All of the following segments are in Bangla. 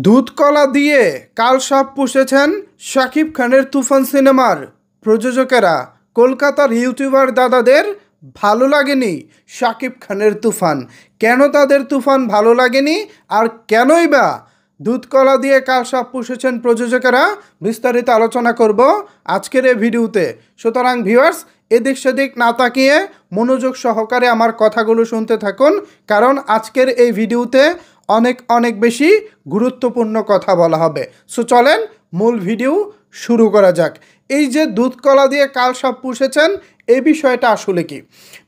দুধ কলা দিয়ে কালসাপ পুষেছেন শাকিব খানের তুফান সিনেমার প্রযোজকেরা। কলকাতার ইউটিউবার দাদাদের ভালো লাগেনি শাকিব খানের তুফান। কেন তাদের তুফান ভালো লাগেনি আর কেনই বা দুধ কলা দিয়ে কালসাপ পুষেছেন প্রযোজকেরা, বিস্তারিত আলোচনা করব আজকের এই ভিডিওতে। সুতরাং ভিউয়ার্স, এদিক সেদিক না তাকিয়ে মনোযোগ সহকারে আমার কথাগুলো শুনতে থাকুন, কারণ আজকের এই ভিডিওতে অনেক বেশি গুরুত্বপূর্ণ কথা বলা হবে। সো চলেন মূল ভিডিও শুরু করা যাক। এই যে দুধ কলা দিয়ে কালসাপ পুষেছেন, এই বিষয়টা আসলে কি?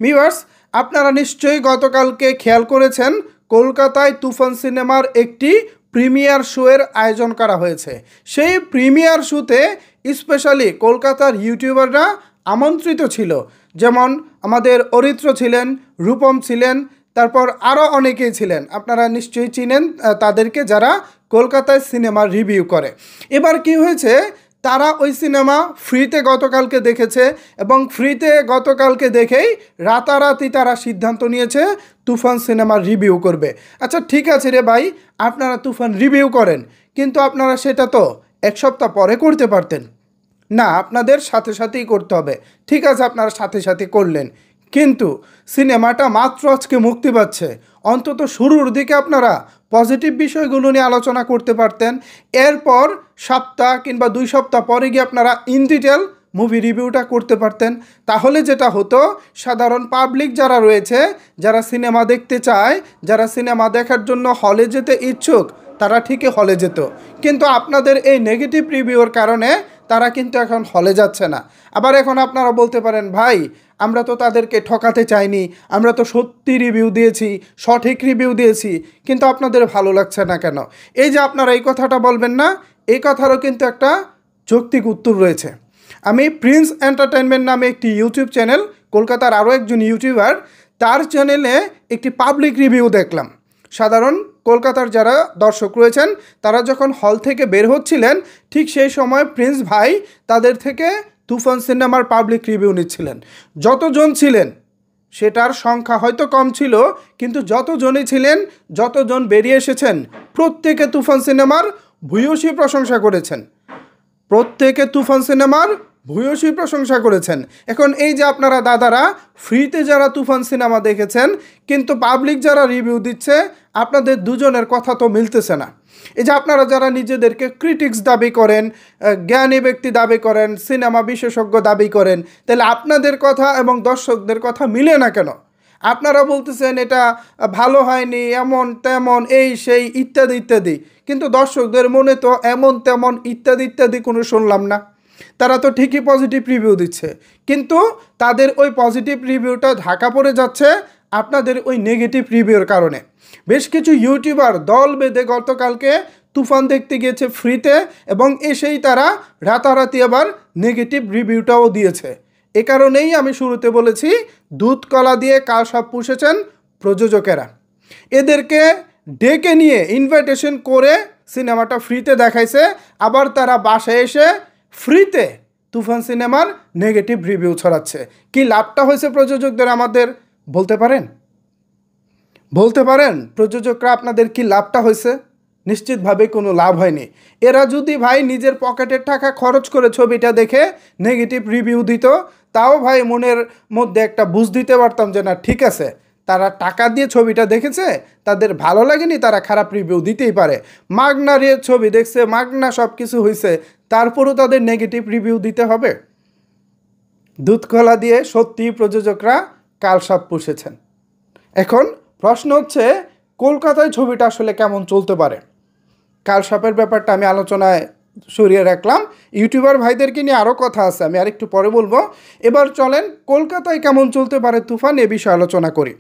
ভিউয়ার্স, আপনারা নিশ্চয়ই গতকালকে খেয়াল করেছেন কলকাতায় তুফান সিনেমার একটি প্রিমিয়ার শোয়ের আয়োজন করা হয়েছে। সেই প্রিমিয়ার শোতে স্পেশালি কলকাতার ইউটিউবাররা আমন্ত্রিত ছিল। যেমন আমাদের অরিত্র ছিলেন, রূপম ছিলেন, তারপর আরও অনেকেই ছিলেন। আপনারা নিশ্চয়ই চিনেন তাদেরকে, যারা কলকাতায় সিনেমার রিভিউ করে। এবার কি হয়েছে, তারা ওই সিনেমা ফ্রিতে গতকালকে দেখেছে এবং ফ্রিতে গতকালকে দেখেই রাতারাতি তারা সিদ্ধান্ত নিয়েছে তুফান সিনেমার রিভিউ করবে। আচ্ছা ঠিক আছে রে ভাই, আপনারা তুফান রিভিউ করেন, কিন্তু আপনারা সেটা তো এক সপ্তাহ পরে করতে পারতেন না, আপনাদের সাথে সাথেই করতে হবে। ঠিক আছে, আপনারা সাথে সাথে করলেন, কিন্তু সিনেমাটা মাত্র আজকে মুক্তি পাচ্ছে। অন্তত শুরুর দিকে আপনারা পজিটিভ বিষয়গুলো নিয়ে আলোচনা করতে পারতেন। এরপর সপ্তাহ কিংবা 2 সপ্তাহ পরে গিয়ে আপনারা ইন ডিটেল মুভি রিভিউটা করতে পারতেন। তাহলে যেটা হতো, সাধারণ পাবলিক যারা রয়েছে, যারা সিনেমা দেখতে চায়, যারা সিনেমা দেখার জন্য হলে যেতে ইচ্ছুক, তারা ঠিকই হলে যেত। কিন্তু আপনাদের এই নেগেটিভ রিভিউর কারণে তারা কিন্তু এখন হলে যাচ্ছে না। আবার এখন আপনারা বলতে পারেন, ভাই আমরা তো তাদেরকে ঠকাতে চাইনি, আমরা তো সত্যি রিভিউ দিয়েছি, সঠিক রিভিউ দিয়েছি, কিন্তু আপনাদের ভালো লাগছে না কেন? এই যে আপনারা এই কথাটা বলবেন না, এই কথারও কিন্তু একটা যৌক্তিক উত্তর রয়েছে। আমি প্রিন্স এন্টারটেনমেন্ট নামে একটি ইউটিউব চ্যানেল, কলকাতার আরও একজন ইউটিউবার, তার চ্যানেলে একটি পাবলিক রিভিউ দেখলাম। সাধারণ কলকাতার যারা দর্শক রয়েছেন, তারা যখন হল থেকে বের হচ্ছিলেন, ঠিক সেই সময় প্রিন্স ভাই তাদের থেকে তুফান সিনেমার পাবলিক রিভিউ নিচ্ছিলেন। যতজন ছিলেন, সেটার সংখ্যা হয়তো কম ছিল, কিন্তু যতজনই ছিলেন, যতজন বেরিয়ে এসেছেন, প্রত্যেকে তুফান সিনেমার ভূয়সী প্রশংসা করেছেন। প্রত্যেকে তুফান সিনেমার ভূয়সী প্রশংসা করেছেন। এখন এই যে আপনারা দাদারা ফ্রিতে যারা তুফান সিনেমা দেখেছেন, কিন্তু পাবলিক যারা রিভিউ দিচ্ছে, আপনাদের দুজনের কথা তো মিলতেছে না। এই যে আপনারা যারা নিজেদেরকে ক্রিটিক্স দাবি করেন, জ্ঞানী ব্যক্তি দাবি করেন, সিনেমা বিশেষজ্ঞ দাবি করেন, তাহলে আপনাদের কথা এবং দর্শকদের কথা মিলে না কেন? আপনারা বলতেছেন এটা ভালো হয়নি, এমন তেমন, এই সেই ইত্যাদি ইত্যাদি, কিন্তু দর্শকদের মনে তো এমন তেমন ইত্যাদি ইত্যাদি কোনো শুনলাম না। তারা তো ঠিকই পজিটিভ রিভিউ দিচ্ছে, কিন্তু তাদের ওই পজিটিভ রিভিউটা ঢাকা পড়ে যাচ্ছে আপনাদের ওই নেগেটিভ রিভিউর কারণে। বেশ কিছু ইউটিউবার দল বেঁধে গতকালকে তুফান দেখতে গিয়েছে ফ্রিতে, এবং এসেই তারা রাতারাতি আবার নেগেটিভ রিভিউটাও দিয়েছে। এ কারণেই আমি শুরুতে বলেছি দুধ কলা দিয়ে কালসাপ পুষেছেন প্রযোজকেরা। এদেরকে ডেকে নিয়ে ইনভাইটেশন করে সিনেমাটা ফ্রিতে দেখাইছে, আবার তারা বাসায় এসে ফ্রিতে তুফান সিনেমার নেগেটিভ রিভিউ ছড়াচ্ছে। কি লাভটা হয়েছে প্রযোজকদের আমাদের বলতে পারেন? প্রযোজকরা আপনাদের কি লাভটা হয়েছে? নিশ্চিতভাবে কোনো লাভ হয়নি। এরা যদি ভাই নিজের পকেটের টাকা খরচ করে ছবিটা দেখে নেগেটিভ রিভিউ দিত, তাও ভাই মনের মধ্যে একটা বুঝ দিতে পারতাম যে না ঠিক আছে, তারা টাকা দিয়ে ছবিটা দেখেছে, তাদের ভালো লাগেনি, তারা খারাপ রিভিউ দিতেই পারে। মাগনা ছবি দেখছে, মাগনা সব কিছু হয়েছে, তারপরও তাদের নেগেটিভ রিভিউ দিতে হবে? দুধ কলা দিয়ে সত্যি প্রযোজকরা কালসাপ পুষেছেন। এখন প্রশ্ন হচ্ছে, কলকাতায় ছবিটা আসলে কেমন চলতে পারে? কালসাপের ব্যাপারটা আমি আলোচনায় সরিয়ে রাখলাম, ইউটিউবার ভাইদেরকে নিয়ে আরও কথা আছে, আমি আরেকটু পরে বলবো। এবার চলেন কলকাতায় কেমন চলতে পারে তুফান, এ বিষয়ে আলোচনা করি।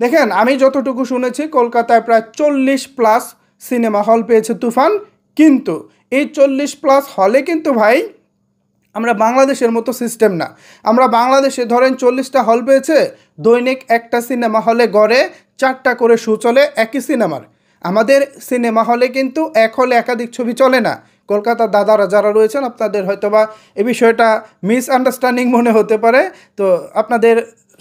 দেখেন, আমি যতটুকু শুনেছি কলকাতায় প্রায় 40+ সিনেমা হল পেয়েছে তুফান, কিন্তু এই 40+ হলে কিন্তু ভাই আমরা বাংলাদেশের মতো সিস্টেম না। আমরা বাংলাদেশে ধরেন 40টা হল পেয়েছে, দৈনিক একটা সিনেমা হলে গড়ে 4টা করে শো চলে একই সিনেমার। আমাদের সিনেমা হলে কিন্তু এক হলে একাধিক ছবি চলে না। কলকাতার দাদারা যারা রয়েছেন, আপনাদের হয়তোবা এই বিষয়টা মিসআন্ডারস্ট্যান্ডিং মনে হতে পারে, তো আপনাদের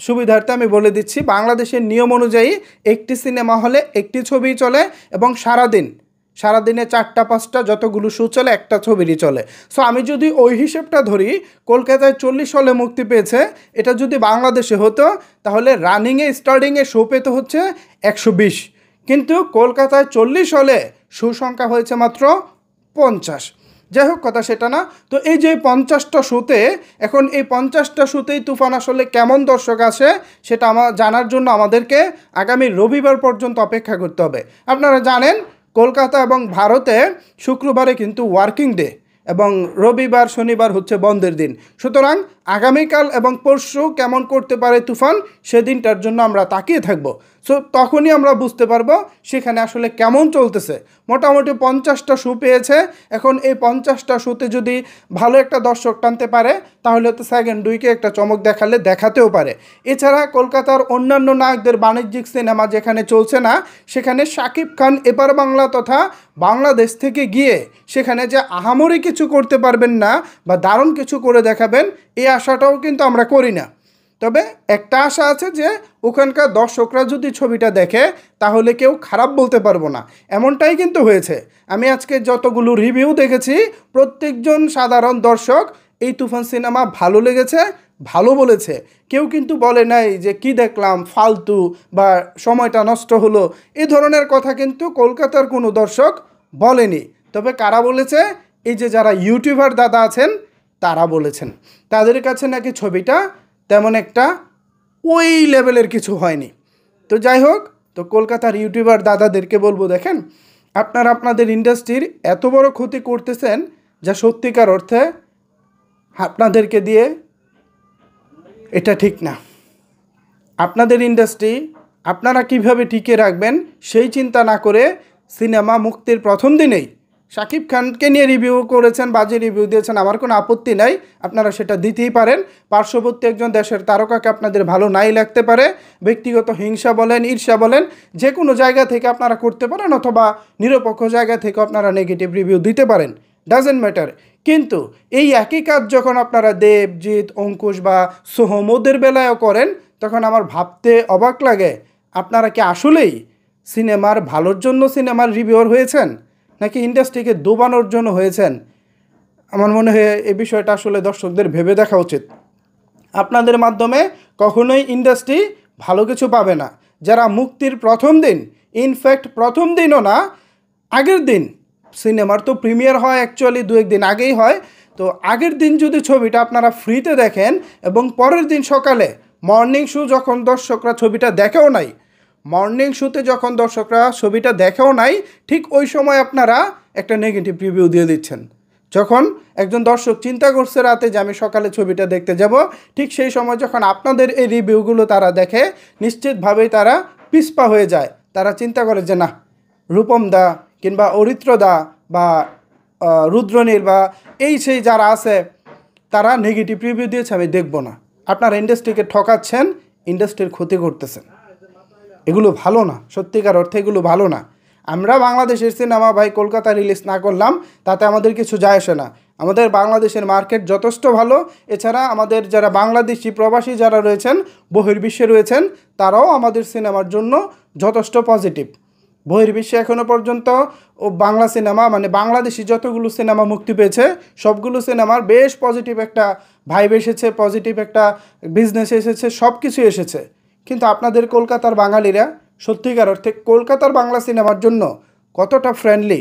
সুবিধার্থে আমি বলে দিচ্ছি, বাংলাদেশের নিয়ম অনুযায়ী একটি সিনেমা হলে একটি ছবি চলে এবং সারাদিন সারাদিনে 4টা 5টা যতগুলো শো চলে একটা ছবিরই চলে। সো আমি যদি ওই হিসেবটা ধরি, কলকাতায় 40 হলে মুক্তি পেয়েছে, এটা যদি বাংলাদেশে হতো তাহলে রানিংয়ে স্টার্টিংয়ে শো পেতে হচ্ছে 120, কিন্তু কলকাতায় 40 হলে শো সংখ্যা হয়েছে মাত্র 50। যাই হোক, কথা সেটা না। তো এই যে 50টা শোতে, এখন এই 50টা শোতেই তুফান আসলে কেমন দর্শক আসে সেটা আমার জানার জন্য আমাদেরকে আগামী রবিবার পর্যন্ত অপেক্ষা করতে হবে। আপনারা জানেন কলকাতা এবং ভারতে শুক্রবারে কিন্তু ওয়ার্কিং ডে এবং রবিবার শনিবার হচ্ছে বন্ধের দিন। সুতরাং আগামীকাল এবং পরশু কেমন করতে পারে তুফান সেদিনটার জন্য আমরা তাকিয়ে থাকব। সো তখনই আমরা বুঝতে পারবো সেখানে আসলে কেমন চলতেছে। মোটামুটি 50টা শো পেয়েছে। এখন এই 50টা শোতে যদি ভালো একটা দর্শক টানতে পারে তাহলে তো সেকেন্ড উইকে একটা চমক দেখাতেও পারে। এছাড়া কলকাতার অন্যান্য নায়কদের বাণিজ্যিক সিনেমা যেখানে চলছে না, সেখানে শাকিব খান এপার বাংলা তথা বাংলাদেশ থেকে গিয়ে সেখানে যে আহামরি কিছু করতে পারবেন না বা দারুণ কিছু করে দেখাবেন, এই আশাটাও কিন্তু আমরা করি না। তবে একটা আশা আছে যে ওখানকার দর্শকরা যদি ছবিটা দেখে তাহলে কেউ খারাপ বলতে পারবো না, এমনটাই কিন্তু হয়েছে। আমি আজকে যতগুলো রিভিউ দেখেছি প্রত্যেকজন সাধারণ দর্শক এই তুফান সিনেমা ভালো লেগেছে, ভালো বলেছে। কেউ কিন্তু বলে নাই যে কি দেখলাম ফালতু বা সময়টা নষ্ট হলো, এই ধরনের কথা কিন্তু কলকাতার কোনো দর্শক বলেনি। তবে কারা বলেছে? এই যে যারা ইউটিউবার দাদা আছেন তারা বলেছেন, তাদের কাছে নাকি ছবিটা তেমন একটা ওই লেভেলের কিছু হয়নি। তো যাই হোক, তো কলকাতার ইউটিউবার দাদাদেরকে বলবো, দেখেন আপনারা আপনাদের ইন্ডাস্ট্রির এত বড় ক্ষতি করতেছেন যা সত্যিকার অর্থে আপনাদেরকে দিয়ে এটা ঠিক না। আপনাদের ইন্ডাস্ট্রি আপনারা কিভাবে টিকিয়ে রাখবেন সেই চিন্তা না করে সিনেমা মুক্তির প্রথম দিনেই শাকিব খানকে নিয়ে রিভিউ করেছেন, বাজে রিভিউ দিয়েছেন, আমার কোনো আপত্তি নাই, আপনারা সেটা দিতেই পারেন। পার্শ্ববর্তী একজন দেশের তারকাকে আপনাদের ভালো নাই লাগতে পারে, ব্যক্তিগত হিংসা বলেন, ঈর্ষা বলেন, যে কোনো জায়গা থেকে আপনারা করতে পারেন, অথবা নিরপেক্ষ জায়গা থেকে আপনারা নেগেটিভ রিভিউ দিতে পারেন, ডাজেন্ট ম্যাটার। কিন্তু এই একই কাজ যখন আপনারা দেবজিৎ, অঙ্কুশ বা সোহম ওদের বেলায়ও করেন, তখন আমার ভাবতে অবাক লাগে আপনারা কি আসলেই সিনেমার ভালোর জন্য সিনেমার রিভিউয়ার হয়েছেন নাকি ইন্ডাস্ট্রিকে ডোবানোর জন্য হয়েছেন? আমার মনে হয় এই বিষয়টা আসলে দর্শকদের ভেবে দেখা উচিত। আপনাদের মাধ্যমে কখনোই ইন্ডাস্ট্রি ভালো কিছু পাবে না। যারা মুক্তির প্রথম দিন, ইনফ্যাক্ট প্রথম দিনও না, আগের দিন, সিনেমার তো প্রিমিয়ার হয় অ্যাকচুয়ালি 2-1 দিন আগেই হয়, তো আগের দিন যদি ছবিটা আপনারা ফ্রিতে দেখেন এবং পরের দিন সকালে মর্নিং শো যখন দর্শকরা ছবিটা দেখেও নাই, মর্নিং শোতে যখন দর্শকরা ছবিটা দেখেও নাই, ঠিক ওই সময় আপনারা একটা নেগেটিভ রিভিউ দিয়ে দিচ্ছেন। যখন একজন দর্শক চিন্তা করছে রাতে যে আমি সকালে ছবিটা দেখতে যাব, ঠিক সেই সময় যখন আপনাদের এই রিভিউগুলো তারা দেখে, নিশ্চিতভাবেই তারা পিছপা হয়ে যায়। তারা চিন্তা করে যে না, রূপম দা কিংবা অরিত্র দা বা রুদ্রনীল বা এই সেই যারা আছে তারা নেগেটিভ রিভিউ দিয়েছে, আমি দেখব না। আপনারা ইন্ডাস্ট্রিকে ঠকাচ্ছেন, ইন্ডাস্ট্রির ক্ষতি করতেছেন। এগুলো ভালো না, সত্যিকার অর্থে এগুলো ভালো না। আমরা বাংলাদেশের সিনেমা ভাই কলকাতা রিলিজ না করলাম তাতে আমাদের কিছু যায় আসে না। আমাদের বাংলাদেশের মার্কেট যথেষ্ট ভালো। এছাড়া আমাদের যারা বাংলাদেশি প্রবাসী যারা রয়েছেন, বহির্বিশ্বে রয়েছেন, তারাও আমাদের সিনেমার জন্য যথেষ্ট পজিটিভ। বহির্বিশ্বে এখনও পর্যন্ত বাংলা সিনেমা মানে বাংলাদেশি যতগুলো সিনেমা মুক্তি পেয়েছে সবগুলো সিনেমার বেশ পজিটিভ একটা ভাইব এসেছে, পজিটিভ একটা বিজনেস এসেছে, সব কিছু এসেছে। কিন্তু আপনাদের কলকাতার বাঙালিরা সত্যিকার অর্থে কলকাতার বাংলা সিনেমার জন্য কতটা ফ্রেন্ডলি,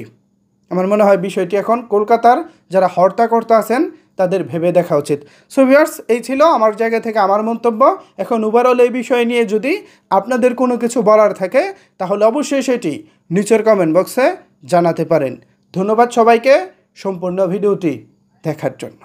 আমার মনে হয় বিষয়টি এখন কলকাতার যারা হর্তাকর্তা আছেন তাদের ভেবে দেখা উচিত। সো ভিউয়ার্স, এই ছিল আমার জায়গা থেকে আমার মন্তব্য। এখন ওভারঅল এই বিষয় নিয়ে যদি আপনাদের কোনো কিছু বলার থাকে তাহলে অবশ্যই সেটি নিচের কমেন্ট বক্সে জানাতে পারেন। ধন্যবাদ সবাইকে সম্পূর্ণ ভিডিওটি দেখার জন্য।